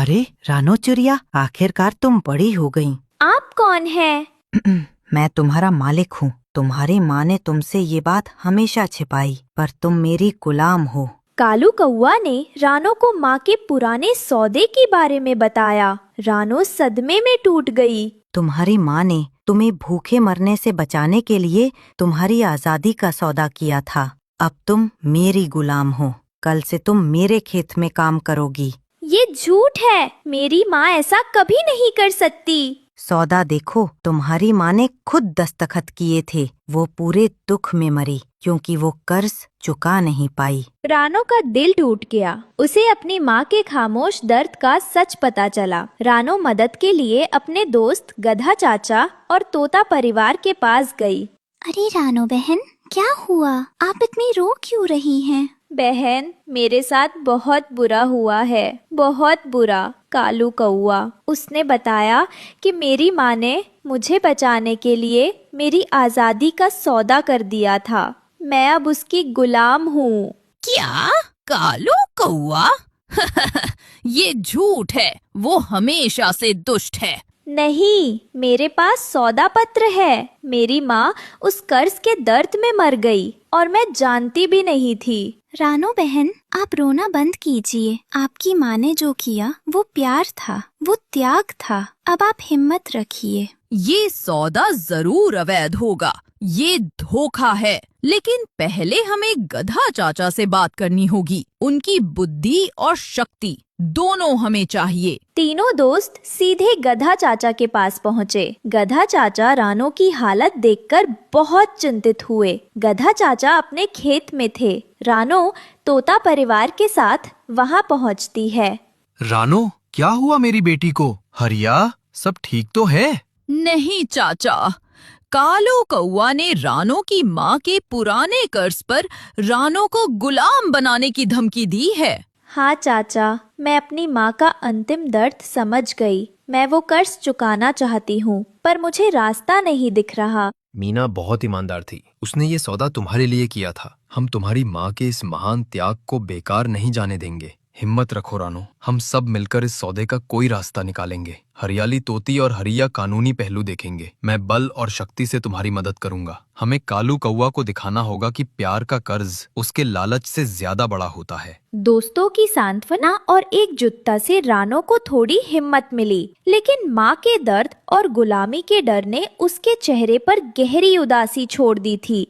अरे रानो चिड़िया, आखिरकार तुम बड़ी हो गई। आप कौन हैं? मैं तुम्हारा मालिक हूँ। तुम्हारी माँ ने तुमसे ये बात हमेशा छिपाई, पर तुम मेरी गुलाम हो। कालू कौवा ने रानो को माँ के पुराने सौदे के बारे में बताया। रानो सदमे में टूट गई। तुम्हारी माँ ने तुम्हें भूखे मरने से बचाने के लिए तुम्हारी आजादी का सौदा किया था। अब तुम मेरी गुलाम हो। कल से तुम मेरे खेत में काम करोगी। ये झूठ है, मेरी माँ ऐसा कभी नहीं कर सकती। सौदा देखो, तुम्हारी माँ ने खुद दस्तखत किए थे। वो पूरे दुख में मरी क्योंकि वो कर्ज चुका नहीं पाई। रानो का दिल टूट गया। उसे अपनी माँ के खामोश दर्द का सच पता चला। रानो मदद के लिए अपने दोस्त गधा चाचा और तोता परिवार के पास गई। अरे रानो बहन, क्या हुआ? आप इतनी रो क्यों रही हैं? बहन, मेरे साथ बहुत बुरा हुआ है, बहुत बुरा। कालू कौवा, उसने बताया कि मेरी माँ ने मुझे बचाने के लिए मेरी आजादी का सौदा कर दिया था। मैं अब उसकी गुलाम हूँ। क्या? कालू कौवा? ये झूठ है। वो हमेशा से दुष्ट है। नहीं, मेरे पास सौदा पत्र है। मेरी माँ उस कर्ज के दर्द में मर गई और मैं जानती भी नहीं थी। रानो बहन, आप रोना बंद कीजिए। आपकी माँ ने जो किया वो प्यार था, वो त्याग था। अब आप हिम्मत रखिए। ये सौदा जरूर अवैध होगा। ये धोखा है। लेकिन पहले हमें गधा चाचा से बात करनी होगी। उनकी बुद्धि और शक्ति दोनों हमें चाहिए। तीनों दोस्त सीधे गधा चाचा के पास पहुँचे। गधा चाचा रानो की हालत देखकर बहुत चिंतित हुए। गधा चाचा अपने खेत में थे। रानो तोता परिवार के साथ वहाँ पहुँचती है। रानो, क्या हुआ मेरी बेटी को? हरिया, सब ठीक तो है? नहीं चाचा, कालू कौवा ने रानो की माँ के पुराने कर्ज पर रानो को गुलाम बनाने की धमकी दी है। हाँ चाचा, मैं अपनी माँ का अंतिम दर्द समझ गई। मैं वो कर्ज चुकाना चाहती हूँ, पर मुझे रास्ता नहीं दिख रहा। मीना बहुत ईमानदार थी। उसने ये सौदा तुम्हारे लिए किया था। हम तुम्हारी माँ के इस महान त्याग को बेकार नहीं जाने देंगे। हिम्मत रखो रानो, हम सब मिलकर इस सौदे का कोई रास्ता निकालेंगे। हरियाली तोती और हरिया कानूनी पहलू देखेंगे। मैं बल और शक्ति से तुम्हारी मदद करूंगा। हमें कालू कौवा को दिखाना होगा कि प्यार का कर्ज उसके लालच से ज्यादा बड़ा होता है। दोस्तों की सांत्वना और एकजुटता से रानो को थोड़ी हिम्मत मिली, लेकिन माँ के दर्द और गुलामी के डर ने उसके चेहरे पर गहरी उदासी छोड़ दी थी।